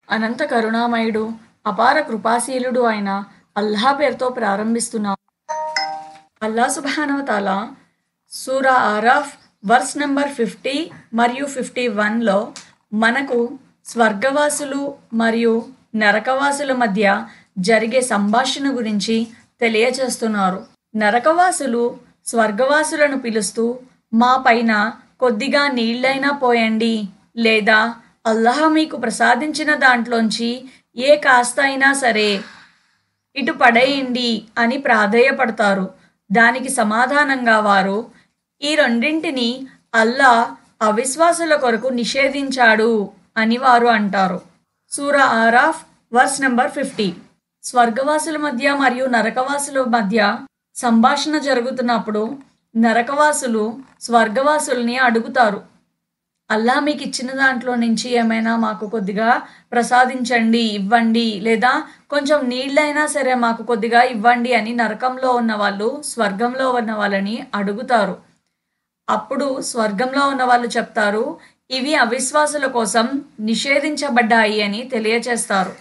అనంత కరుణామయుడు, అపార కృపాశీలుడు అయిన అల్లాహ్ పేరుతో ప్రారంభిస్తున్నాం. అల్లాహ్ సుబ్హానహు వ తఆలా సూరా ఆరాఫ్ వర్స్ నెంబర్ 50 మరియు 51లో మనకు స్వర్గవాసులు మరియు నరకవాసుల మధ్య జరిగే సంభాషణ గురించి తెలియచేస్తున్నారు. నరకవాసులు స్వర్గవాసులను పిలుస్తూ, మా పైన కొద్దిగా నీళ్ళైనా పోయండి, లేదా అల్లాహ్ మీకు ప్రసాదించిన దాంట్లోంచి ఏ కాస్త అయినా సరే ఇటు పడేయండి అని ప్రాధేయపడతారు. దానికి సమాధానంగా వారు, ఈ రెండింటిని అల్లాహ్ అవిశ్వాసుల కొరకు నిషేధించాడు అని వారు అంటారు. సూరా ఆరాఫ్ వర్స్ నెంబర్ 50. స్వర్గవాసుల మధ్య మరియు నరకవాసుల మధ్య సంభాషణ జరుగుతున్నప్పుడు నరకవాసులు స్వర్గవాసుల్ని అడుగుతారు, అల్లాహ్ మీకు ఇచ్చిన దాంట్లో నుంచి ఏమైనా మాకు కొద్దిగా ప్రసాదించండి, ఇవ్వండి, లేదా కొంచెం నీళ్ళైనా సరే మాకు కొద్దిగా ఇవ్వండి అని నరకంలో ఉన్న వాళ్ళు స్వర్గంలో ఉన్న వాళ్ళని అడుగుతారు. అప్పుడు స్వర్గంలో ఉన్న వాళ్ళు చెప్తారు, ఇవి అవిశ్వాసుల కోసం నిషేధించబడ్డాయి అని తెలియచేస్తారు.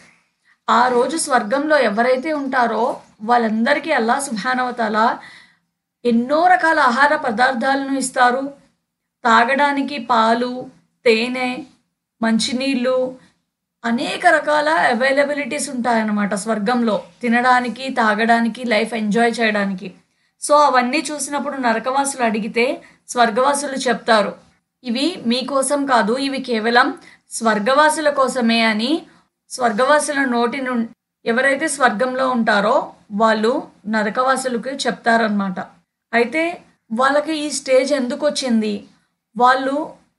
ఆ రోజు స్వర్గంలో ఎవరైతే ఉంటారో వాళ్ళందరికీ అల్లాహ్ సుబ్హానహు వ తఆలా ఎన్నో రకాల ఆహార పదార్థాలను ఇస్తారు. తాగడానికి పాలు, తేనె, మంచినీళ్ళు, అనేక రకాల అవైలబిలిటీస్ ఉంటాయన్నమాట స్వర్గంలో, తినడానికి, తాగడానికి, లైఫ్ ఎంజాయ్ చేయడానికి. సో అవన్నీ చూసినప్పుడు నరకవాసులు అడిగితే స్వర్గవాసులు చెప్తారు, ఇవి మీకోసం కాదు, ఇవి కేవలం స్వర్గవాసుల కోసమే అని స్వర్గవాసుల నోటి నుండి ఎవరైతే స్వర్గంలో ఉంటారో వాళ్ళు నరకవాసులకు చెప్తారనమాట. అయితే వాళ్ళకి ఈ స్టేజ్ ఎందుకు వచ్చింది, వాళ్ళు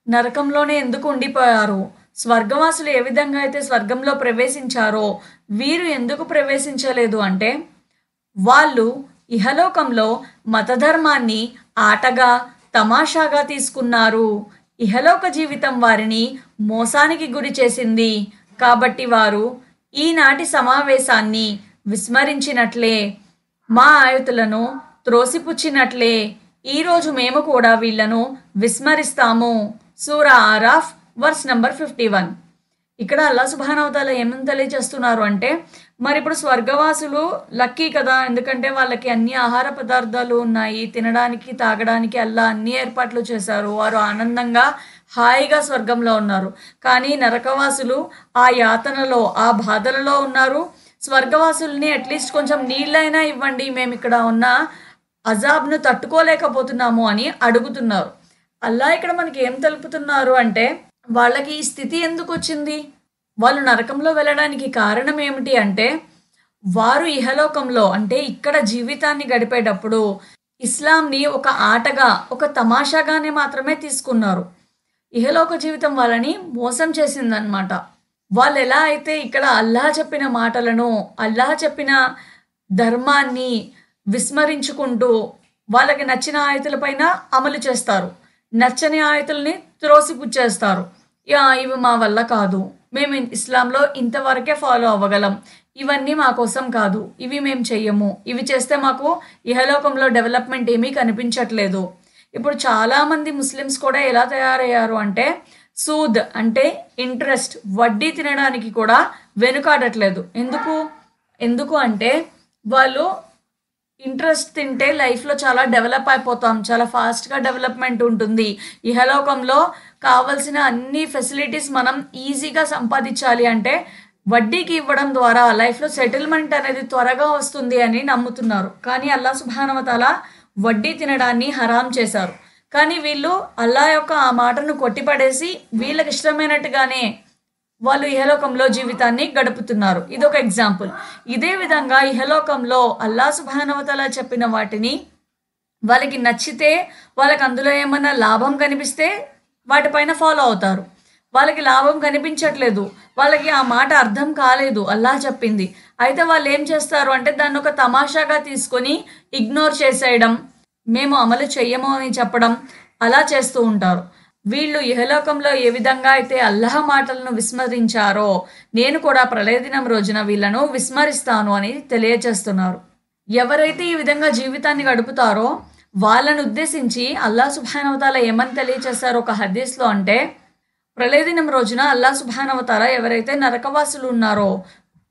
నరకంలోనే ఎందుకు ఉండిపోయారు, స్వర్గవాసులు ఏ విధంగా అయితే స్వర్గంలో ప్రవేశించారో వీరు ఎందుకు ప్రవేశించలేదు అంటే, వాళ్ళు ఇహలోకంలో మతధర్మాన్ని ఆటగా తమాషాగా తీసుకున్నారు. ఇహలోక జీవితం వారిని మోసానికి గురి చేసింది. కాబట్టి వారు ఈనాటి సమావేశాన్ని విస్మరించినట్లే, మా ఆయతులను త్రోసిపుచ్చినట్లే ఈరోజు మేము కూడా వీళ్లను విస్మరిస్తాము. సూరా ఆరాఫ్ వర్స్ నెంబర్ 51. ఇక్కడ అల్లాహ్ సుబ్హానహు వ తఆలా ఏమని తెలియజేస్తున్నారు అంటే, మరి ఇప్పుడు స్వర్గవాసులు లక్కీ కదా, ఎందుకంటే వాళ్ళకి అన్ని ఆహార పదార్థాలు ఉన్నాయి, తినడానికి తాగడానికి అల్లాహ్ అన్ని ఏర్పాట్లు చేశారు, వారు ఆనందంగా హాయిగా స్వర్గంలో ఉన్నారు. కానీ నరకవాసులు ఆ యాతనలో, ఆ బాధలలో ఉన్నారు. స్వర్గవాసుల్ని అట్లీస్ట్ కొంచెం నీళ్ళైనా ఇవ్వండి, మేము ఇక్కడ ఉన్న అజాబ్ను తట్టుకోలేకపోతున్నాము అని అడుగుతున్నారు. అల్లాహ్ ఇక్కడ మనకి ఏం తెలుపుతున్నారు అంటే, వాళ్ళకి ఈ స్థితి ఎందుకు వచ్చింది, వాళ్ళు నరకంలో వెళ్ళడానికి కారణం ఏమిటి అంటే, వారు ఇహలోకంలో అంటే ఇక్కడ జీవితాన్ని గడిపేటప్పుడు ఇస్లాంని ఒక ఆటగా, ఒక తమాషాగానే మాత్రమే తీసుకున్నారు. ఇహలోక జీవితం వాళ్ళని మోసం చేసిందనమాట. వాళ్ళు ఎలా అయితే ఇక్కడ అల్లాహ్ చెప్పిన మాటలను, అల్లాహ్ చెప్పిన ధర్మాన్ని విస్మరించుకుంటూ వాళ్ళకి నచ్చిన ఆయతులపైన అమలు చేస్తారు, నచ్చని ఆయతుల్ని త్రోసిపుచ్చేస్తారు. ఇవి మా వల్ల కాదు, మేము ఇస్లాంలో ఇంతవరకే ఫాలో అవ్వగలం, ఇవన్నీ మా కోసం కాదు, ఇవి మేము చెయ్యము, ఇవి చేస్తే మాకు ఇహలోకంలో డెవలప్మెంట్ ఏమీ కనిపించట్లేదు. ఇప్పుడు చాలామంది ముస్లిమ్స్ కూడా ఎలా తయారయ్యారు అంటే, సూద్ అంటే ఇంట్రెస్ట్, వడ్డీ తినడానికి కూడా వెనుకాడట్లేదు. ఎందుకు అంటే వాళ్ళు ఇంట్రెస్ట్ తింటే లైఫ్లో చాలా డెవలప్ అయిపోతాం, చాలా ఫాస్ట్గా డెవలప్మెంట్ ఉంటుంది, ఇహలోకంలో కావాల్సిన అన్ని ఫెసిలిటీస్ మనం ఈజీగా సంపాదించాలి అంటే వడ్డీకి ఇవ్వడం ద్వారా లైఫ్లో సెటిల్మెంట్ అనేది త్వరగా వస్తుంది అని నమ్ముతున్నారు. కానీ అల్లాహ్ సుబ్హానహు వ తఆలా వడ్డీ తినడాన్ని హరాం చేశారు. కానీ వీళ్ళు అల్లాహ్ యొక్క ఆ మాటను కొట్టిపడేసి వీళ్ళకి ఇష్టమైనట్టుగానే వాళ్ళు ఇహలోకంలో జీవితాన్ని గడుపుతున్నారు. ఇదొక ఎగ్జాంపుల్. ఇదే విధంగా ఇహలోకంలో అల్లాహ్ సుబ్హానహు వ తఆలా చెప్పిన వాటిని వాళ్ళకి నచ్చితే, వాళ్ళకి అందులో ఏమన్నా లాభం కనిపిస్తే వాటిపైన ఫాలో అవుతారు. వాళ్ళకి లాభం కనిపించట్లేదు, వాళ్ళకి ఆ మాట అర్థం కాలేదు అల్లాహ్ చెప్పింది, అయితే వాళ్ళు ఏం చేస్తారు అంటే దాన్ని ఒక తమాషాగా తీసుకొని ఇగ్నోర్ చేసేయడం, మేము అమలు చెయ్యము అని చెప్పడం, అలా చేస్తూ ఉంటారు. వీళ్ళు ఇహలోకంలో ఏ విధంగా అయితే అల్లాహ్ మాటలను విస్మరించారో నేను కూడా ప్రళయ దినం రోజున వీళ్ళను విస్మరిస్తాను అని తెలియచేస్తున్నారు. ఎవరైతే ఈ విధంగా జీవితాన్ని గడుపుతారో వాళ్ళను ఉద్దేశించి అల్లాహ్ సుబ్హానహు వ తఆలా ఏమని తెలియచేశారు ఒక హదీస్లో అంటే, ప్రళయ దినం రోజున అల్లా సుబ్హానహు వ తఆలా ఎవరైతే నరకవాసులు ఉన్నారో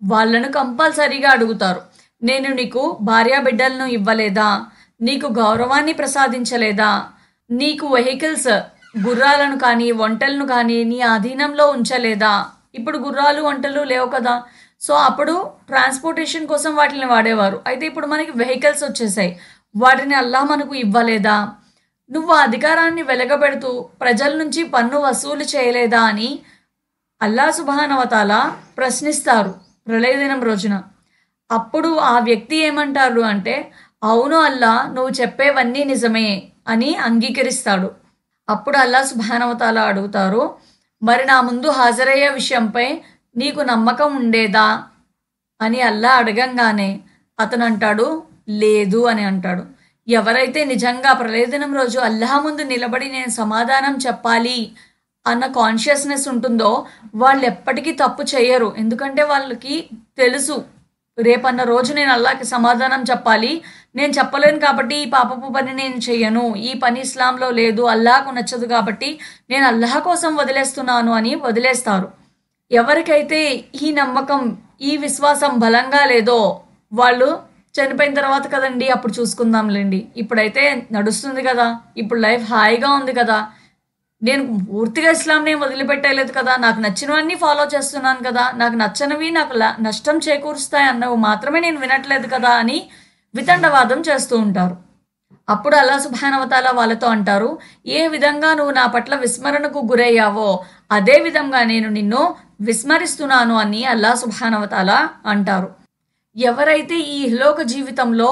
వాళ్ళను కంపల్సరీగా అడుగుతారు, నేను నీకు భార్యా బిడ్డలను ఇవ్వలేదా, నీకు గౌరవాన్ని ప్రసాదించలేదా, నీకు వెహికల్స్ గుర్రాలను కానీ ఒంటెలను కానీ నీ ఆధీనంలో ఉంచలేదా. ఇప్పుడు గుర్రాలు ఒంటెలు లేవు కదా, సో అప్పుడు ట్రాన్స్పోర్టేషన్ కోసం వాటిని వాడేవారు. అయితే ఇప్పుడు మనకి వెహికల్స్ వచ్చేసాయి, వాటిని అల్లా మనకు ఇవ్వలేదా, నువ్వు అధికారాన్ని వెలగబెడుతూ ప్రజల నుంచి పన్ను వసూలు చేయలేదా అని అల్లా సుబ్హానహు వ తఆలా ప్రశ్నిస్తారు ప్రళయ దినం రోజున. అప్పుడు ఆ వ్యక్తి ఏమంటారు అంటే, అవును అల్లా, నువ్వు చెప్పేవన్నీ నిజమే అని అంగీకరిస్తాడు. అప్పుడు అల్లా సుబ్హానహు వ తఆలా అడుగుతారు, మరి నా ముందు హాజరయ్యే విషయంపై నీకు నమ్మకం ఉండేదా అని అల్లా అడగంగానే అతను అంటాడు, లేదు అని అంటాడు. ఎవరైతే నిజంగా ప్రళయ దినం రోజు అల్లాహ్ ముందు నిలబడి నేను సమాధానం చెప్పాలి అన్న కాన్షియస్నెస్ ఉంటుందో వాళ్ళు ఎప్పటికీ తప్పు చేయరు. ఎందుకంటే వాళ్ళకి తెలుసు, రేపన్న రోజు నేను అల్లాహ్కి సమాధానం చెప్పాలి, నేను చెప్పలేను కాబట్టి ఈ పాపపు పని నేను చెయ్యను, ఈ పని ఇస్లాంలో లేదు, అల్లాహకు నచ్చదు కాబట్టి నేను అల్లాహ్ కోసం వదిలేస్తున్నాను అని వదిలేస్తారు. ఎవరికైతే ఈ నమ్మకం, ఈ విశ్వాసం బలంగా లేదో వాళ్ళు చనిపోయిన తర్వాత కదండి అప్పుడు చూసుకుందాంలేండి, ఇప్పుడైతే నడుస్తుంది కదా, ఇప్పుడు లైఫ్ హాయిగా ఉంది కదా, నేను పూర్తిగా ఇస్లాంని వదిలిపెట్టలేదు కదా, నాకు నచ్చినవన్నీ ఫాలో చేస్తున్నాను కదా, నాకు నచ్చనివి నాకు నష్టం చేకూరుస్తాయి అన్నవి మాత్రమే నేను వినట్లేదు కదా అని వితండవాదం చేస్తూ ఉంటారు. అప్పుడు అల్లా సుబ్హానహు వ తఆలా వాళ్ళతో అంటారు, ఏ విధంగా నువ్వు నా పట్ల విస్మరణకు గురయ్యావో అదే విధంగా నేను నిన్ను విస్మరిస్తున్నాను అని అల్లా సుబ్హానహు వ తఆలా అంటారు. ఎవరైతే ఈ ఇహలోక జీవితంలో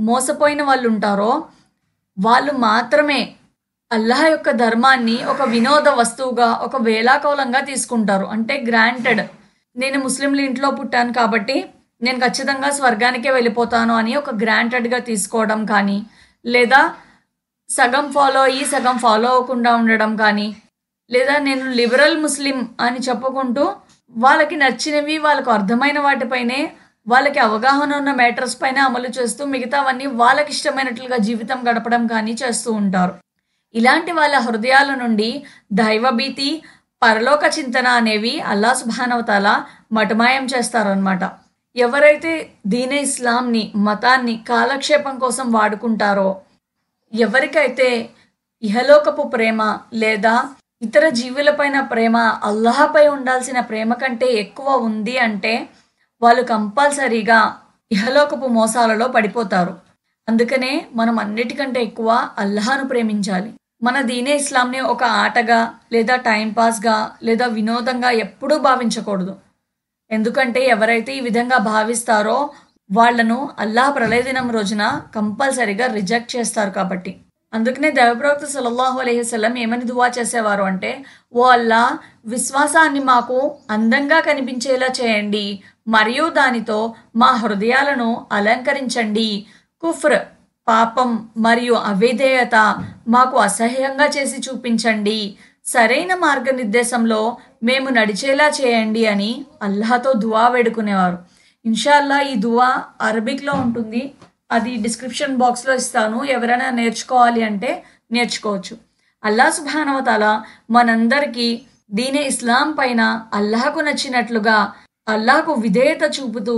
మోసపోయిన వాళ్ళు ఉంటారో వాళ్ళు మాత్రమే అల్లాహ్ యొక్క ధర్మాన్ని ఒక వినోద వస్తువుగా, ఒక వేలాకోలంగా తీసుకుంటారు. అంటే గ్రాంటెడ్, నేను ముస్లింల ఇంట్లో పుట్టాను కాబట్టి నేను ఖచ్చితంగా స్వర్గానికే వెళ్ళిపోతాను అని ఒక గ్రాంటెడ్గా తీసుకోవడం కానీ, లేదా సగం ఫాలో అయ్యి సగం ఫాలో అవ్వకుండా ఉండడం కానీ, లేదా నేను లిబరల్ ముస్లిం అని చెప్పుకుంటూ వాళ్ళకి నచ్చినవి, వాళ్ళకు అర్థమైన వాటిపైనే, వాళ్ళకి అవగాహన ఉన్న మ్యాటర్స్ పైన అమలు చేస్తూ మిగతావన్నీ వాళ్ళకి ఇష్టమైనట్లుగా జీవితం గడపడం కానీ చేస్తూ ఉంటారు. ఇలాంటి వాళ్ళ హృదయాల నుండి దైవభీతి, పరలోక చింతన అనేవి అల్లా సుబ్హానహు వ తఆలా మటుమాయం చేస్తారనమాట. ఎవరైతే దీనే ఇస్లాంని, మతాన్ని కాలక్షేపం కోసం వాడుకుంటారో, ఎవరికైతే ఇహలోకపు ప్రేమ లేదా ఇతర జీవులపైన ప్రేమ అల్లాహపై ఉండాల్సిన ప్రేమ కంటే ఎక్కువ ఉంది అంటే వాళ్ళు కంపల్సరీగా ఇహలోకపు మోసాలలో పడిపోతారు. అందుకనే మనం అన్నిటికంటే ఎక్కువ అల్లాహను ప్రేమించాలి. మన దీనే ఇస్లాంని ఒక ఆటగా లేదా టైంపాస్గా లేదా వినోదంగా ఎప్పుడూ భావించకూడదు. ఎందుకంటే ఎవరైతే ఈ విధంగా భావిస్తారో వాళ్లను అల్లాహ్ ప్రళయ దినం రోజున కంపల్సరీగా రిజెక్ట్ చేస్తారు కాబట్టి. అందుకనే దైవప్రవక్త సల్లల్లాహు అలైహి వసల్లం ఏమని దువా చేసేవారు అంటే, ఓ అల్లా, విశ్వాసాన్ని మాకు అందంగా కనిపించేలా చేయండి మరియు దానితో మా హృదయాలను అలంకరించండి. కుఫ్ర్, పాపం మరియు అవిధేయత మాకు అసహ్యంగా చేసి చూపించండి. సరైన మార్గనిర్దేశంలో మేము నడిచేలా చేయండి అని అల్లాహతో దువా వేడుకునేవారు. ఇన్షాల్లా ఈ దువా అరబిక్లో ఉంటుంది, అది డిస్క్రిప్షన్ బాక్స్లో ఇస్తాను, ఎవరైనా నేర్చుకోవాలి అంటే నేర్చుకోవచ్చు. అల్లా సుబ్హానహు వ తఆలా మనందరికీ దీనే ఇస్లాం పైన అల్లాహకు నచ్చినట్లుగా అల్లాహకు విధేయత చూపుతూ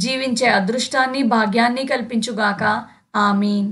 జీవించే అదృష్టాన్ని, భాగ్యాన్ని కల్పించుగాక. ఆమీన్.